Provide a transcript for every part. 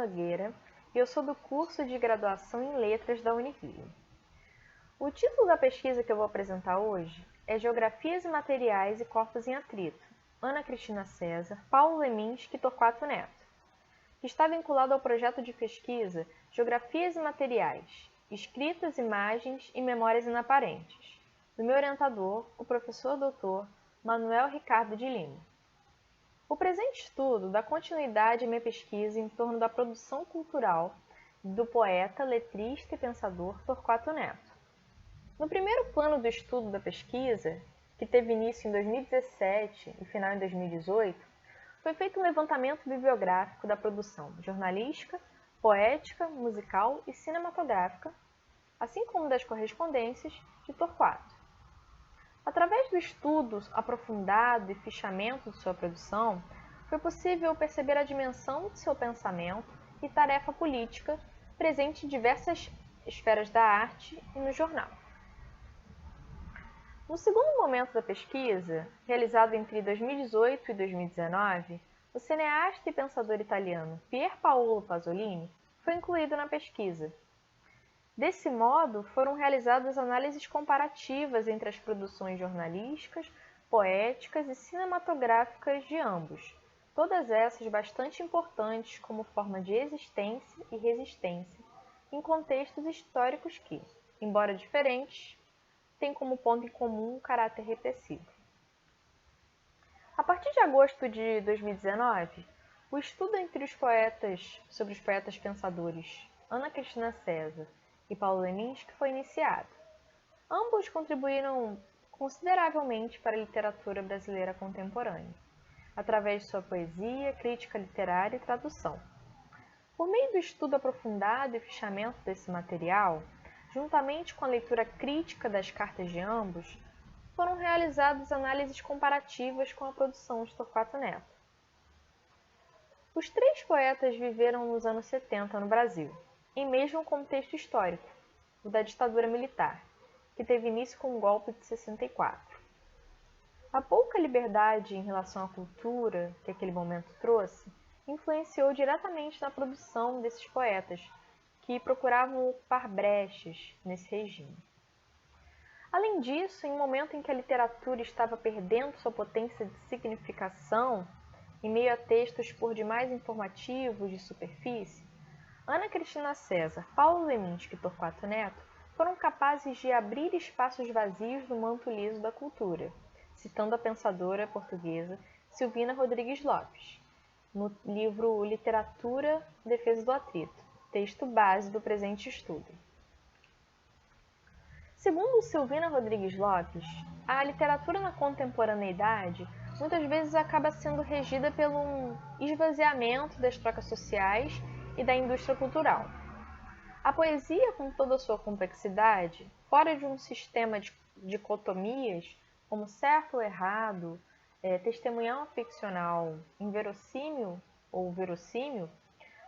Nogueira e eu sou do curso de graduação em Letras da Unirio. O título da pesquisa que eu vou apresentar hoje é Geografias e Materiais e Corpos em Atrito, Ana Cristina César, Paulo Leminski e Torquato Neto, que está vinculado ao projeto de pesquisa Geografias e Materiais, Escritas, Imagens e Memórias Inaparentes, do meu orientador, o professor Dr. Manuel Ricardo de Lima. O presente estudo dá continuidade à minha pesquisa em torno da produção cultural do poeta, letrista e pensador Torquato Neto. No primeiro plano do estudo da pesquisa, que teve início em 2017 e final em 2018, foi feito um levantamento bibliográfico da produção jornalística, poética, musical e cinematográfica, assim como das correspondências de Torquato. Através do estudo aprofundado e fichamento de sua produção, foi possível perceber a dimensão de seu pensamento e tarefa política presente em diversas esferas da arte e no jornal. No segundo momento da pesquisa, realizado entre 2018 e 2019, o cineasta e pensador italiano Pier Paolo Pasolini foi incluído na pesquisa. Desse modo, foram realizadas análises comparativas entre as produções jornalísticas, poéticas e cinematográficas de ambos, todas essas bastante importantes como forma de existência e resistência em contextos históricos que, embora diferentes, têm como ponto em comum um caráter repressivo. A partir de agosto de 2019, o estudo sobre os poetas pensadores Ana Cristina César e Paulo Leminski foi iniciado. Ambos contribuíram consideravelmente para a literatura brasileira contemporânea, através de sua poesia, crítica literária e tradução. Por meio do estudo aprofundado e fichamento desse material, juntamente com a leitura crítica das cartas de ambos, foram realizadas análises comparativas com a produção de Torquato Neto. Os três poetas viveram nos anos 70 no Brasil, em mesmo contexto histórico, o da ditadura militar, que teve início com o golpe de 64. A pouca liberdade em relação à cultura que aquele momento trouxe influenciou diretamente na produção desses poetas, que procuravam ocupar brechas nesse regime. Além disso, em um momento em que a literatura estava perdendo sua potência de significação, em meio a textos por demais informativos de superfície, Ana Cristina César, Paulo Leminski e Torquato Neto foram capazes de abrir espaços vazios no manto liso da cultura, citando a pensadora portuguesa Silvina Rodrigues Lopes, no livro Literatura, Defesa do Atrito, texto base do presente estudo. Segundo Silvina Rodrigues Lopes, a literatura na contemporaneidade muitas vezes acaba sendo regida pelo esvaziamento das trocas sociais e da indústria cultural. A poesia, com toda a sua complexidade, fora de um sistema de dicotomias como certo ou errado, testemunhal ficcional, inverossímil ou verossímil,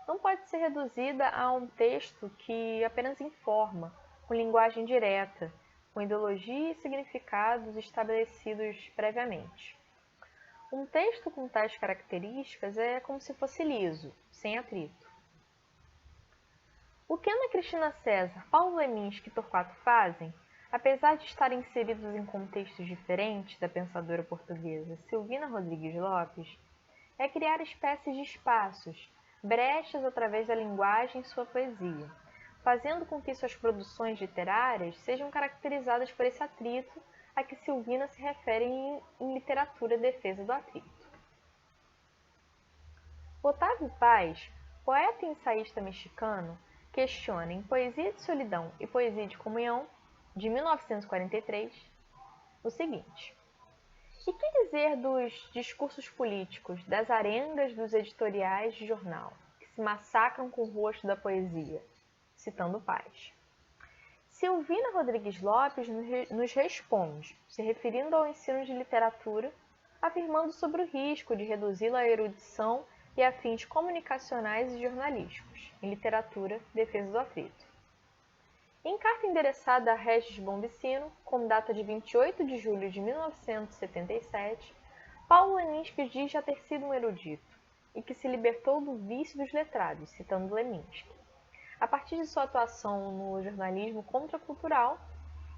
não pode ser reduzida a um texto que apenas informa, com linguagem direta, com ideologia e significados estabelecidos previamente. Um texto com tais características é como se fosse liso, sem atrito. O que Ana Cristina César, Paulo Leminski e Torquato fazem, apesar de estarem inseridos em contextos diferentes da pensadora portuguesa Silvina Rodrigues Lopes, é criar espécies de espaços, brechas através da linguagem em sua poesia, fazendo com que suas produções literárias sejam caracterizadas por esse atrito a que Silvina se refere em Literatura Defesa do Atrito. Otávio Paz, poeta e ensaísta mexicano, questiona em Poesia de Solidão e Poesia de Comunhão, de 1943, o seguinte: e que dizer dos discursos políticos, das arengas dos editoriais de jornal, que se massacram com o rosto da poesia? Citando Paz. Silvina Rodrigues Lopes nos responde, se referindo ao ensino de literatura, afirmando sobre o risco de reduzi-la à erudição e a fins comunicacionais e jornalísticos, em Literatura, Defesa do Atrito. Em carta endereçada a Regis Bombicino, com data de 28 de julho de 1977, Paulo Leminski diz já ter sido um erudito, e que se libertou do vício dos letrados, citando Leminski, a partir de sua atuação no jornalismo contracultural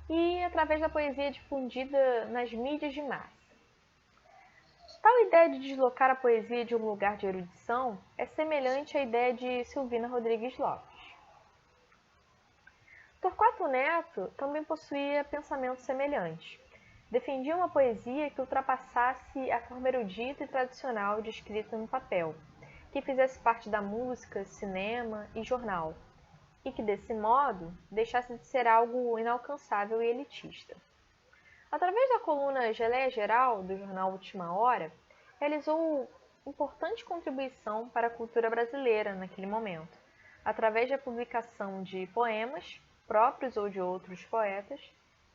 e através da poesia difundida nas mídias de massa. Tal ideia de deslocar a poesia de um lugar de erudição é semelhante à ideia de Silvina Rodrigues Lopes. Torquato Neto também possuía pensamentos semelhantes. Defendia uma poesia que ultrapassasse a forma erudita e tradicional de escrita no papel, que fizesse parte da música, cinema e jornal, e que, desse modo, deixasse de ser algo inalcançável e elitista. Através da coluna Geleia Geral, do jornal Última Hora, realizou importante contribuição para a cultura brasileira naquele momento, através da publicação de poemas, próprios ou de outros poetas,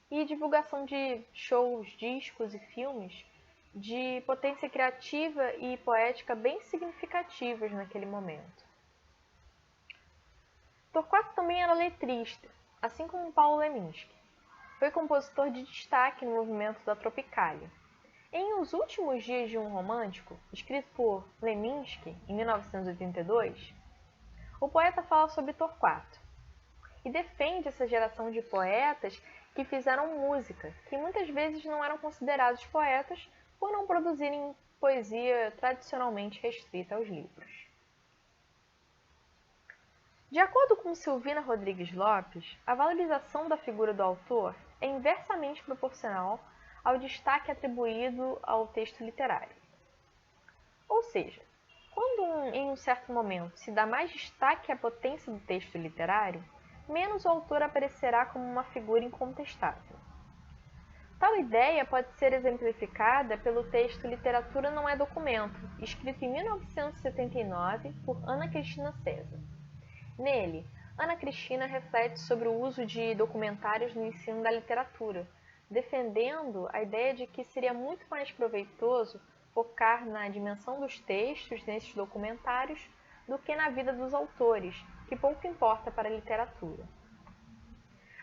e divulgação de shows, discos e filmes de potência criativa e poética bem significativos naquele momento. Torquato também era letrista, assim como Paulo Leminski. Foi compositor de destaque no movimento da Tropicália. Em Os Últimos Dias de um Romântico, escrito por Leminski em 1982, o poeta fala sobre Torquato e defende essa geração de poetas que fizeram música, que muitas vezes não eram considerados poetas por não produzirem poesia tradicionalmente restrita aos livros. De acordo com Silvina Rodrigues Lopes, a valorização da figura do autor é inversamente proporcional ao destaque atribuído ao texto literário. Ou seja, quando em um certo momento se dá mais destaque à potência do texto literário, menos o autor aparecerá como uma figura incontestável. Tal ideia pode ser exemplificada pelo texto Literatura Não é Documento, escrito em 1979 por Ana Cristina César. Nele, Ana Cristina reflete sobre o uso de documentários no ensino da literatura, defendendo a ideia de que seria muito mais proveitoso focar na dimensão dos textos nesses documentários do que na vida dos autores, que pouco importa para a literatura.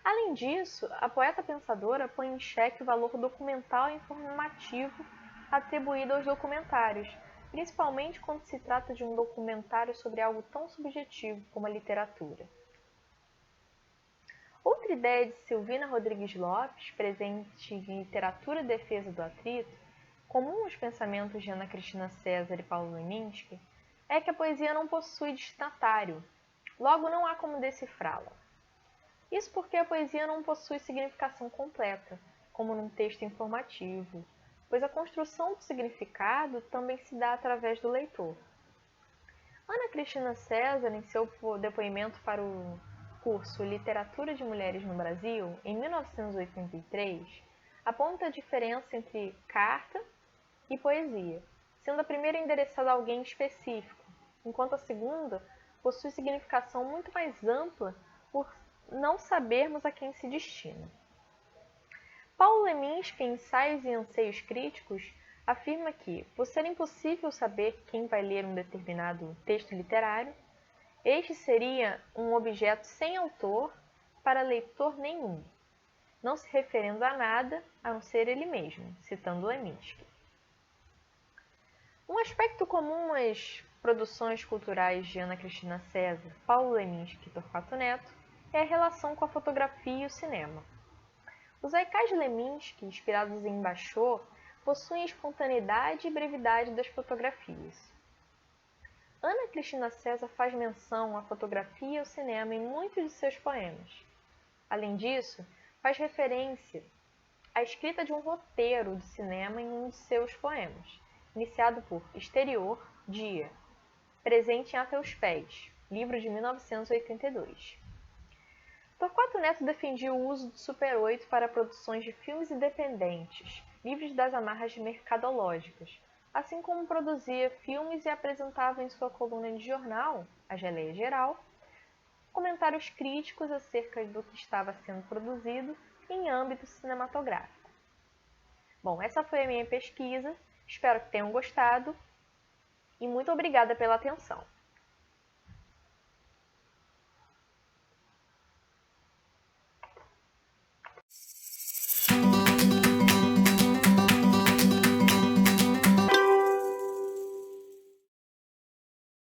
Além disso, a poeta pensadora põe em xeque o valor documental e informativo atribuído aos documentários, principalmente quando se trata de um documentário sobre algo tão subjetivo como a literatura. Outra ideia de Silvina Rodrigues Lopes, presente em Literatura e Defesa do Atrito, comum aos pensamentos de Ana Cristina César e Paulo Leminski, é que a poesia não possui destinatário, logo não há como decifrá-la. Isso porque a poesia não possui significação completa, como num texto informativo, pois a construção do significado também se dá através do leitor. Ana Cristina César, em seu depoimento para o curso Literatura de Mulheres no Brasil, em 1983, aponta a diferença entre carta e poesia, sendo a primeira endereçada a alguém específico, enquanto a segunda possui significação muito mais ampla por não sabermos a quem se destina. Paulo Leminski, em Ensaios e Anseios Críticos, afirma que, por ser impossível saber quem vai ler um determinado texto literário, este seria um objeto sem autor para leitor nenhum, não se referindo a nada a não ser ele mesmo, citando Leminski. Um aspecto comum às produções culturais de Ana Cristina César, Paulo Leminski e Torquato Neto é a relação com a fotografia e o cinema. Os haikais de Leminski, inspirados em Bachot, possuem a espontaneidade e brevidade das fotografias. Ana Cristina César faz menção à fotografia e ao cinema em muitos de seus poemas. Além disso, faz referência à escrita de um roteiro de cinema em um de seus poemas, iniciado por Exterior, Dia, presente em A Teus Pés, livro de 1982. Torquato Neto defendia o uso do Super 8 para produções de filmes independentes, livres das amarras mercadológicas, assim como produzia filmes e apresentava em sua coluna de jornal, A Geleia Geral, comentários críticos acerca do que estava sendo produzido em âmbito cinematográfico. Bom, essa foi a minha pesquisa, espero que tenham gostado e muito obrigada pela atenção.